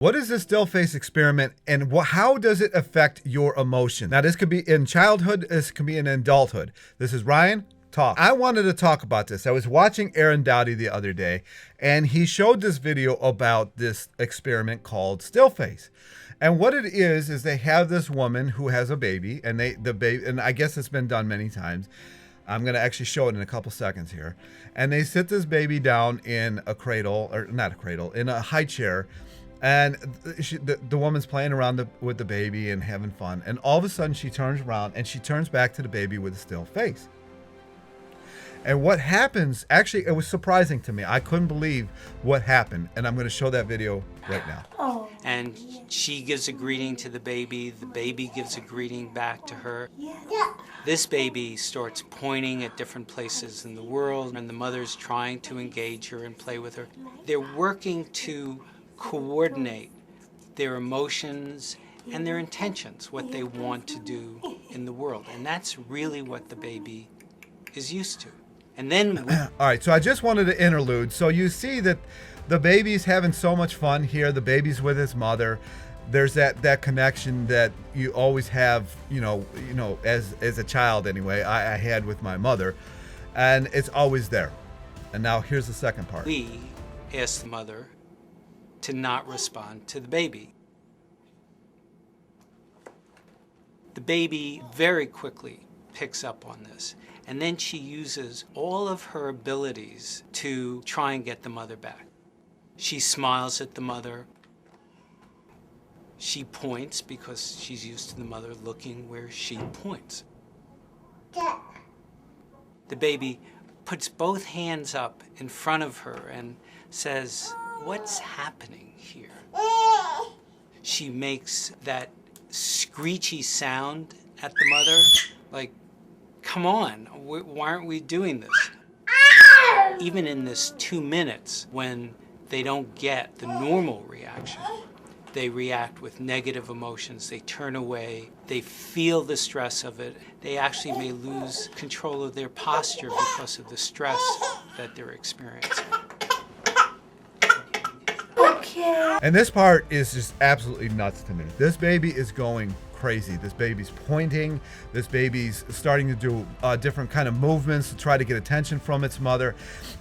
What is this still face experiment, and how does it affect your emotion? Now, this could be in childhood, this could be in adulthood. This is Ryan Talk. I wanted to talk about this. I was watching Aaron Dowdy the other day, and he showed this video about this experiment called still face. And what it is they have this woman who has a baby, and and I guess it's been done many times. I'm going to actually show it in a couple seconds here. And they sit this baby down in a cradle, or not a cradle, in a high chair. And the woman's playing around with the baby and having fun. And all of a sudden she turns around and she turns back to the baby with a still face. And what happens, actually, it was surprising to me. I couldn't believe what happened. And I'm going to show that video right now. Oh. And she gives a greeting to the baby gives a greeting back to her. Yeah. This baby starts pointing at different places in the world, and the mother's trying to engage her and play with her. They're working to coordinate their emotions and their intentions, what they want to do in the world. And that's really what the baby is used to. And then... All right, so I just wanted to interlude. So you see that the baby's having so much fun here. The baby's with his mother. There's that connection that you always have, you know, as a child anyway, I had with my mother. And it's always there. And now here's the second part. We asked the mother to not respond to the baby. The baby very quickly picks up on this, and then she uses all of her abilities to try and get the mother back. She smiles at the mother. She points because she's used to the mother looking where she points. The baby puts both hands up in front of her and says, "What's happening here?" She makes that screechy sound at the mother, like, come on, why aren't we doing this? Even in this 2 minutes, when they don't get the normal reaction, they react with negative emotions, they turn away, they feel the stress of it, they actually may lose control of their posture because of the stress that they're experiencing. And this part is just absolutely nuts to me. This baby is going crazy. This baby's pointing. This baby's starting to do different kind of movements to try to get attention from its mother.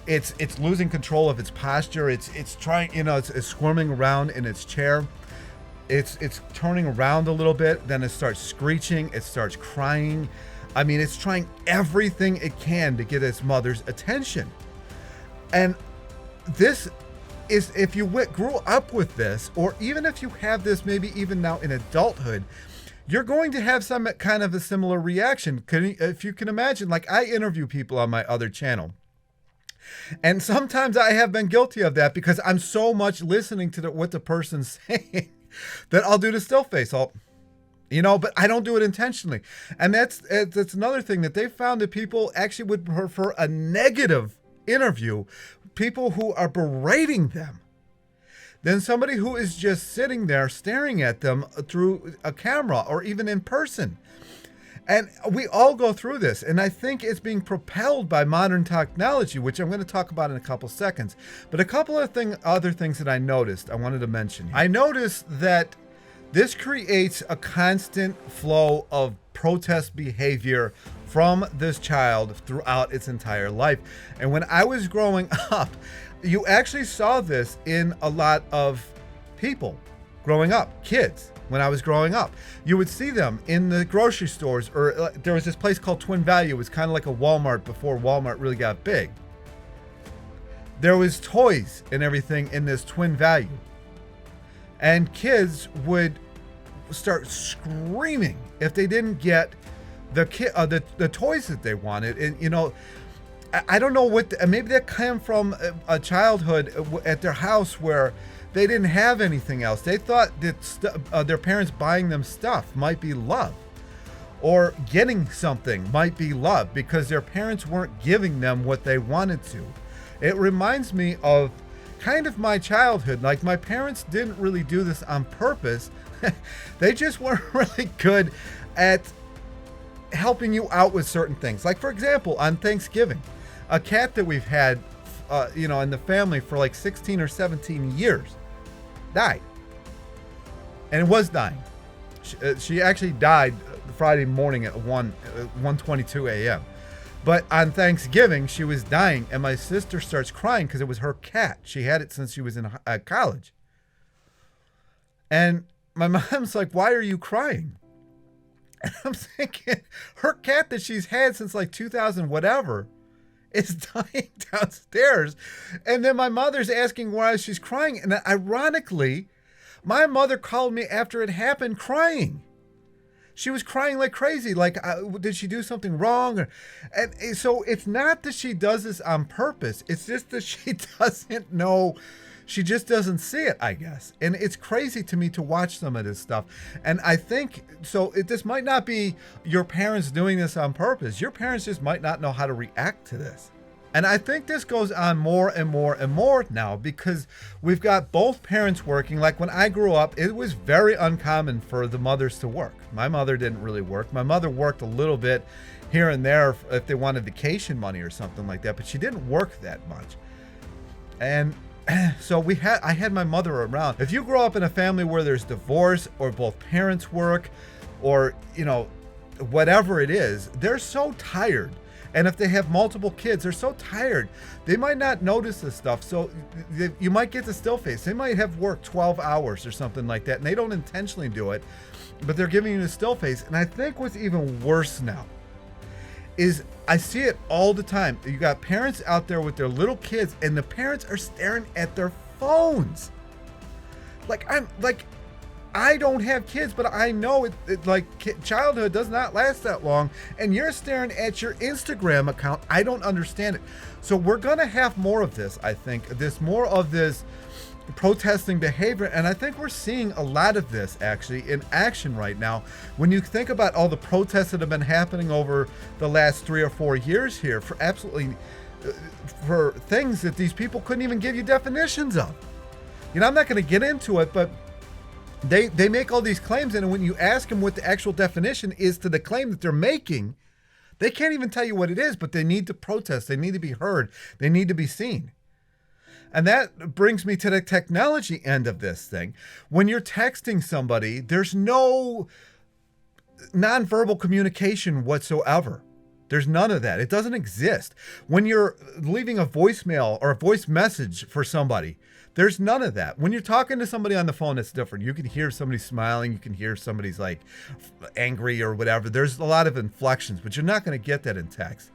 It's losing control of its posture. It's trying, it's squirming around in its chair. It's turning around a little bit. Then it starts screeching. It starts crying. I mean, it's trying everything it can to get its mother's attention. And this is, if you grew up with this, or even if you have this maybe even now in adulthood, you're going to have some kind of a similar reaction. If you can imagine, like, I interview people on my other channel, and sometimes I have been guilty of that because I'm so much listening to what the person's saying that I'll do the still face. But I don't do it intentionally. And that's another thing that they found, that people actually would prefer a negative interview, people who are berating them, than somebody who is just sitting there staring at them through a camera or even in person. And we all go through this, and I think it's being propelled by modern technology, which I'm going to talk about in a couple seconds. But a couple of other things that I noticed I wanted to mention here. I noticed that this creates a constant flow of protest behavior from this child throughout its entire life. And when I was growing up, you actually saw this in a lot of people growing up, kids. When I was growing up, you would see them in the grocery stores, or there was this place called Twin Value. It was kind of like a Walmart before Walmart really got big. There was toys and everything in this Twin Value. And kids would start screaming if they didn't get the toys that they wanted. And I don't know maybe that came from a childhood at their house where they didn't have anything else. They thought that their parents buying them stuff might be love, or getting something might be love, because their parents weren't giving them what they wanted to. It reminds me of kind of my childhood. Like, my parents didn't really do this on purpose. They just weren't really good at helping you out with certain things. Like, for example, on Thanksgiving, a cat that we've had, in the family for like 16 or 17 years died. and it was dying. She actually died Friday morning at 1:22 a.m. But on Thanksgiving, she was dying, and my sister starts crying because it was her cat. She had it since she was in college. And my mom's like, "Why are you crying?" And I'm thinking, her cat that she's had since like 2000 whatever is dying downstairs. And then my mother's asking why she's crying. And ironically, my mother called me after it happened crying. She was crying like crazy. Like, did she do something wrong? And so it's not that she does this on purpose. It's just that she doesn't know. She just doesn't see it, I guess. And it's crazy to me to watch some of this stuff. And I think, so this might not be your parents doing this on purpose. Your parents just might not know how to react to this. And I think this goes on more and more and more now because we've got both parents working. Like when I grew up, it was very uncommon for the mothers to work. My mother didn't really work. My mother worked a little bit here and there if they wanted vacation money or something like that, but she didn't work that much. And so I had my mother around. If you grow up in a family where there's divorce or both parents work or, whatever it is, they're so tired. And if they have multiple kids, they're so tired, they might not notice this stuff. So you might get the still face. They might have worked 12 hours or something like that, and they don't intentionally do it, but they're giving you the still face. And I think what's even worse now is I see it all the time. You got parents out there with their little kids, and the parents are staring at their phones. I don't have kids, but I know childhood does not last that long, and you're staring at your Instagram account. I don't understand it. So we're going to have more of this, I think, more of this protesting behavior, and I think we're seeing a lot of this actually in action right now. When you think about all the protests that have been happening over the last 3 or 4 years here for things that these people couldn't even give you definitions of. I'm not going to get into it, but They make all these claims, and when you ask them what the actual definition is to the claim that they're making, they can't even tell you what it is, but they need to protest. They need to be heard. They need to be seen. And that brings me to the technology end of this thing. When you're texting somebody, there's no nonverbal communication whatsoever. There's none of that. It doesn't exist. When you're leaving a voicemail or a voice message for somebody, there's none of that. When you're talking to somebody on the phone, it's different. You can hear somebody smiling. You can hear somebody's like angry or whatever. There's a lot of inflections, but you're not going to get that in text.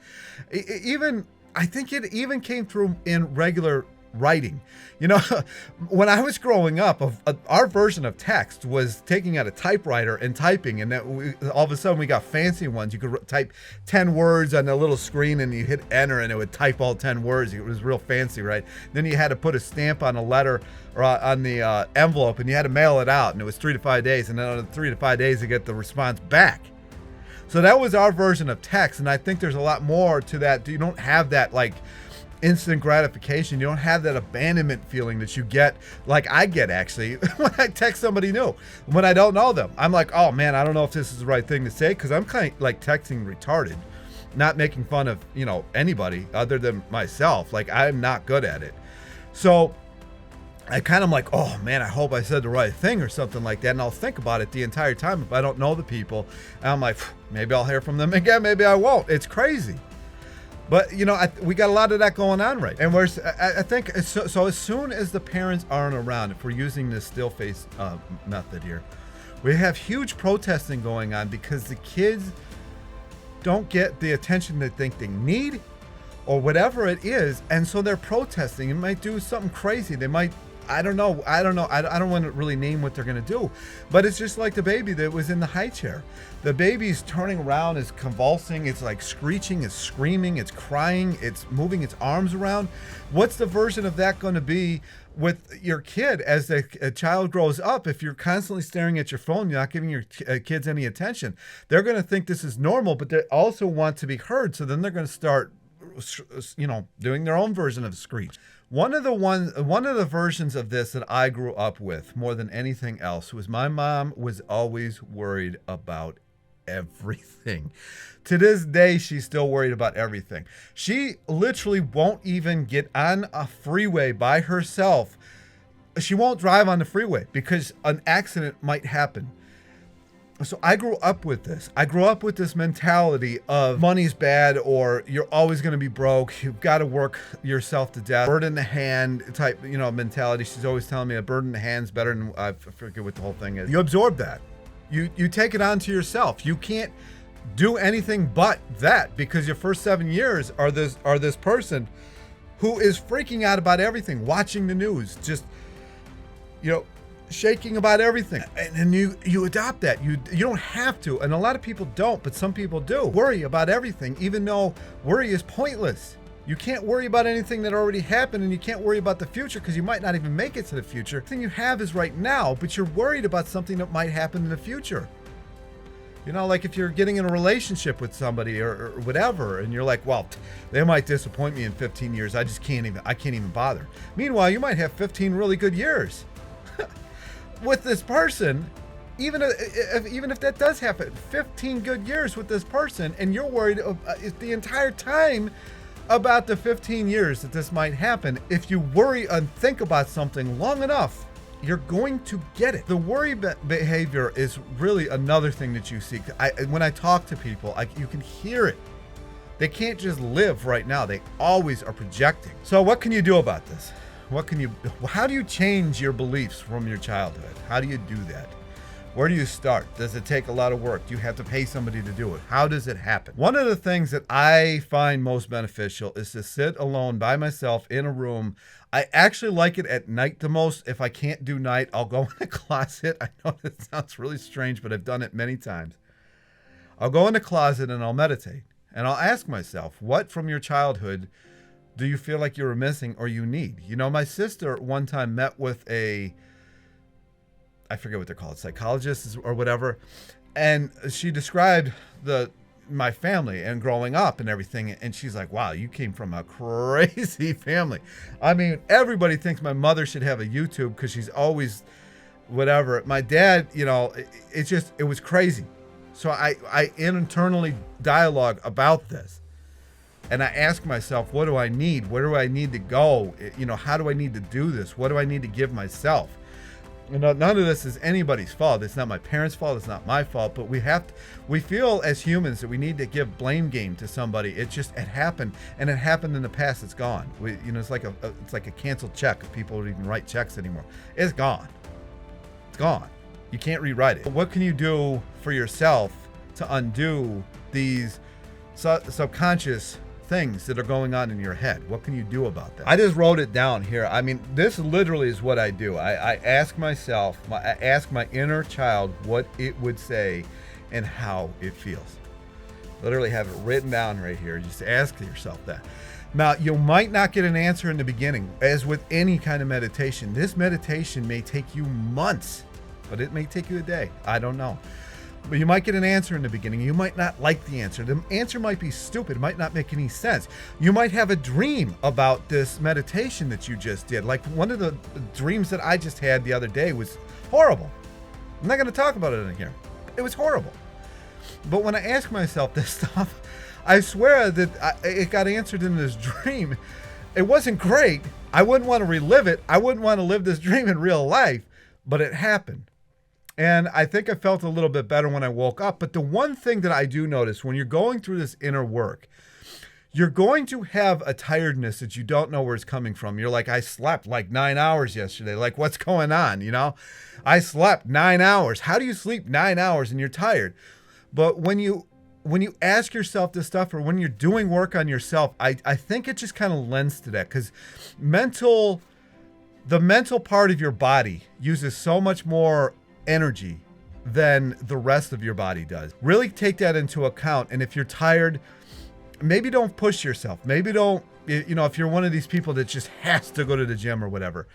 I think it even came through in regular writing. When I was growing up, our version of text was taking out a typewriter and typing, and all of a sudden we got fancy ones. You could type 10 words on a little screen, and you hit enter, and it would type all 10 words. It was real fancy, right? Then you had to put a stamp on a letter or on the envelope, and you had to mail it out, and it was 3 to 5 days, and then on 3 to 5 days you get the response back. So that was our version of text, and I think there's a lot more to that. You don't have that instant gratification. You don't have that abandonment feeling that you get, like I get actually when I text somebody new when I don't know them. I'm like, oh man, I don't know if this is the right thing to say, because I'm kind of like texting retarded, not making fun of anybody other than myself. Like, I'm not good at it. So I kind of like, oh man, I hope I said the right thing or something like that, and I'll think about it the entire time if I don't know the people, and I'm like, maybe I'll hear from them again, maybe I won't. It's crazy. But, we got a lot of that going on, right? And I think, so as soon as the parents aren't around, if we're using this still face method here, we have huge protesting going on because the kids don't get the attention they think they need or whatever it is. And so they're protesting. It might do something crazy. They might, I don't know. I don't want to really name what they're going to do. But it's just like the baby that was in the high chair. The baby's turning around, is convulsing, it's like screeching, it's screaming, it's crying, it's moving its arms around. What's the version of that going to be with your kid as a child grows up? If you're constantly staring at your phone, you're not giving your kids any attention. They're going to think this is normal, but they also want to be heard. So then they're going to start, doing their own version of screech. One of the versions of this that I grew up with more than anything else was my mom was always worried about everything. To this day, she's still worried about everything. She literally won't even get on a freeway by herself she won't drive on the freeway because an accident might happen. So I grew up with this. I grew up with this mentality of money's bad, or you're always going to be broke. You've got to work yourself to death. Bird in the hand type, mentality. She's always telling me a bird in the hand's better than, I forget what the whole thing is. You absorb that. You take it onto yourself. You can't do anything but that, because your first 7 years are this person who is freaking out about everything, watching the news, just, shaking about everything. And you adopt that. You don't have to, and a lot of people don't, but some people do. Worry about everything, even though worry is pointless. You can't worry about anything that already happened, and you can't worry about the future because you might not even make it to the future. The thing you have is right now, but you're worried about something that might happen in the future. Like if you're getting in a relationship with somebody or whatever, and you're like, well, they might disappoint me in 15 years. I can't even bother. Meanwhile, you might have 15 really good years with this person. Even if that does happen, 15 good years with this person, and you're worried the entire time about the 15 years that this might happen. If you worry and think about something long enough, you're going to get it. The worry behavior is really another thing that you see. When I talk to people, you can hear it. They can't just live right now. They always are projecting. So what can you do about this? How do you change your beliefs from your childhood? How do you do that? Where do you start? Does it take a lot of work? Do you have to pay somebody to do it? How does it happen? One of the things that I find most beneficial is to sit alone by myself in a room. I actually like it at night the most. If I can't do night, I'll go in the closet. I know that sounds really strange, but I've done it many times. I'll go in the closet and I'll meditate. And I'll ask myself, what from your childhood do you feel like you were missing or you need? My sister one time met with I forget what they're called, psychologists or whatever. And she described my family and growing up and everything. And she's like, wow, you came from a crazy family. I mean, everybody thinks my mother should have a YouTube because she's always whatever. My dad, it was crazy. So I internally dialogue about this. And I ask myself, what do I need? Where do I need to go? How do I need to do this? What do I need to give myself? None of this is anybody's fault. It's not my parents' fault. It's not my fault. But we feel as humans that we need to give blame game to somebody. It happened, and it happened in the past. It's gone. It's like a canceled check. If people don't even write checks anymore, it's gone. It's gone. You can't rewrite it. What can you do for yourself to undo these subconscious things that are going on in your head? What can you do about that? I just wrote it down here. I mean, this literally is what I do. I ask myself, I ask my inner child what it would say and how it feels. Literally have it written down right here. Just ask yourself that. Now, you might not get an answer in the beginning. As with any kind of meditation, this meditation may take you months, but it may take you a day. I don't know. But you might get an answer in the beginning. You might not like the answer. The answer might be stupid. It might not make any sense. You might have a dream about this meditation that you just did. Like one of the dreams that I just had the other day was horrible. I'm not going to talk about it in here. It was horrible. But when I ask myself this stuff, I swear that it got answered in this dream. It wasn't great. I wouldn't want to relive it. I wouldn't want to live this dream in real life, but it happened. And I think I felt a little bit better when I woke up. But the one thing that I do notice when you're going through this inner work, you're going to have a tiredness that you don't know where it's coming from. You're like, I slept like 9 hours yesterday. Like, what's going on? I slept 9 hours. How do you sleep 9 hours and you're tired? But when you ask yourself this stuff, or when you're doing work on yourself, I think it just kind of lends to that, because the mental part of your body uses so much more energy than the rest of your body does. Really take that into account. And if you're tired, maybe don't push yourself. Maybe don't, if you're one of these people that just has to go to the gym or whatever,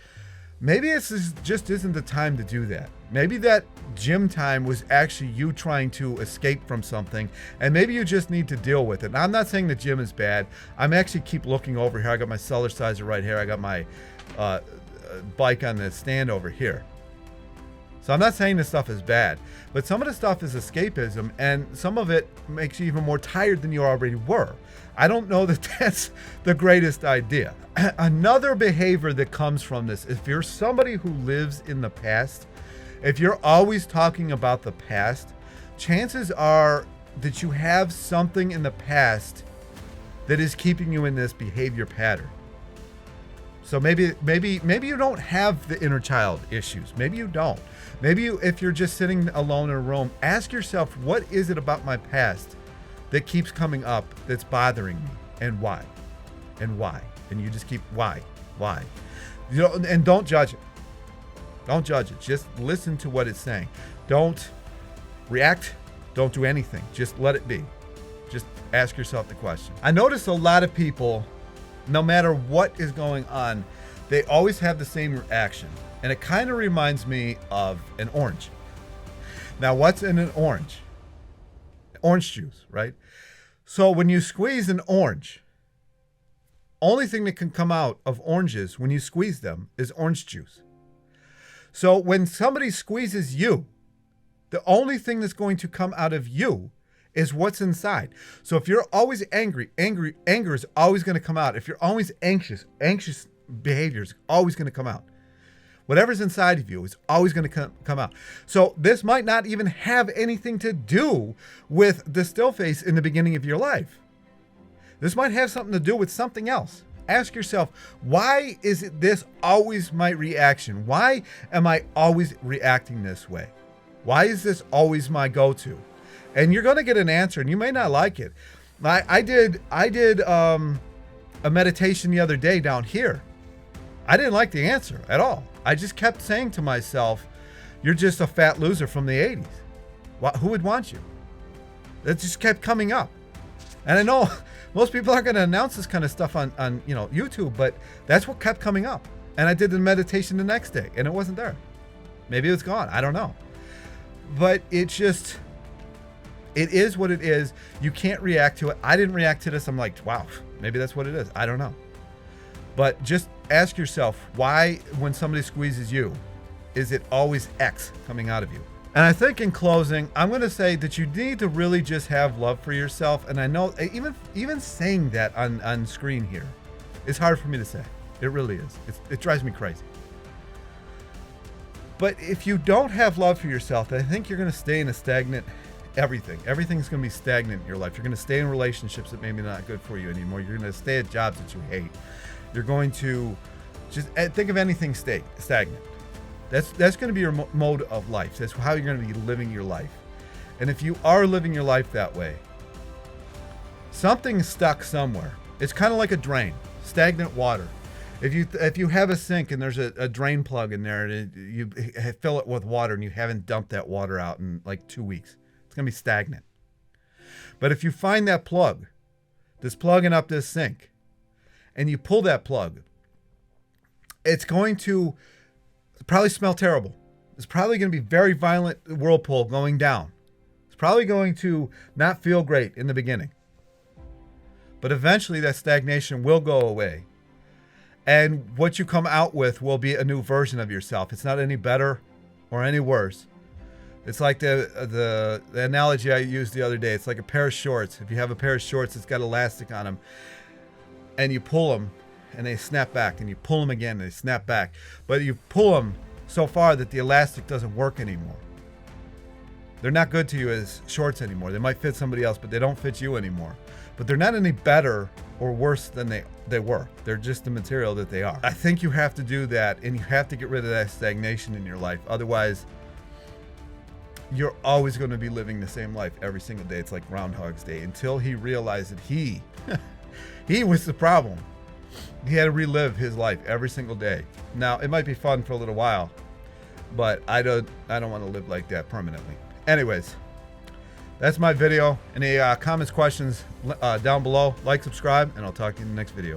maybe this just isn't the time to do that. Maybe that gym time was actually you trying to escape from something, and maybe you just need to deal with it. Now, I'm not saying the gym is bad. I'm actually keep looking over here. I got my cellar sizer right here. I got my bike on the stand over here. So I'm not saying this stuff is bad, but some of the stuff is escapism, and some of it makes you even more tired than you already were. I don't know that that's the greatest idea. Another behavior that comes from this, if you're somebody who lives in the past, if you're always talking about the past, chances are that you have something in the past that is keeping you in this behavior pattern. So maybe you don't have the inner child issues. Maybe you don't. Maybe if you're just sitting alone in a room, ask yourself, what is it about my past that keeps coming up that's bothering me, and why? And why? And you just keep, why? You know, and don't judge it. Don't judge it. Just listen to what it's saying. Don't react. Don't do anything. Just let it be. Just ask yourself the question. I notice a lot of people, no matter what is going on, they always have the same reaction. And it kind of reminds me of an orange. Now, what's in an orange? Orange juice, right? So when you squeeze an orange, only thing that can come out of oranges when you squeeze them is orange juice. So when somebody squeezes you, the only thing that's going to come out of you is what's inside. So if you're always angry, anger is always going to come out. If you're always anxious behavior is always going to come out. Whatever's inside of you is always going to come out. So this might not even have anything to do with the still face in the beginning of your life. This might have something to do with something else. Ask yourself, why is this always my reaction? Why am I always reacting this way? Why is this always my go-to? And you're going to get an answer, and you may not like it. I did a meditation the other day down here. I didn't like the answer at all. I just kept saying to myself, you're just a fat loser from the 80s. Who would want you? That just kept coming up. And I know most people aren't going to announce this kind of stuff on YouTube, but that's what kept coming up. And I did the meditation the next day, and it wasn't there. Maybe it was gone. I don't know. But it is what it is. You can't react to it. I didn't react to this. I'm like, wow, maybe that's what it is. I don't know. But just ask yourself, why, when somebody squeezes you, is it always X coming out of you? And I think in closing, I'm going to say that you need to really just have love for yourself. And I know even saying that on screen here is hard for me to say. It really is. It drives me crazy. But if you don't have love for yourself, I think you're going to stay in a stagnant everything. Everything's going to be stagnant in your life. You're going to stay in relationships that maybe not good for you anymore. You're going to stay at jobs that you hate. You're going to just think of anything stagnant. That's going to be your mode of life. That's how you're going to be living your life. And if you are living your life that way, something's stuck somewhere. It's kind of like a drain, stagnant water. If you have a sink and there's a drain plug in there and you fill it with water and you haven't dumped that water out in like 2 weeks, it's going to be stagnant. But if you find that plug that's plugging up this sink, and you pull that plug, it's going to probably smell terrible. It's probably going to be very violent whirlpool going down. It's probably going to not feel great in the beginning. But eventually that stagnation will go away. And what you come out with will be a new version of yourself. It's not any better or any worse. It's like the analogy I used the other day. It's like a pair of shorts. If you have a pair of shorts that's got elastic on them, and you pull them and they snap back, and you pull them again and they snap back. But you pull them so far that the elastic doesn't work anymore. They're not good to you as shorts anymore. They might fit somebody else, but they don't fit you anymore. But they're not any better or worse than they were. They're just the material that they are. I think you have to do that, and you have to get rid of that stagnation in your life. Otherwise, you're always going to be living the same life every single day. It's like Groundhog's Day, until he realized that he was the problem. He had to relive his life every single day. Now, it might be fun for a little while, but I don't want to live like that permanently. Anyways, that's my video. Any comments, questions down below? Like, subscribe, and I'll talk to you in the next video.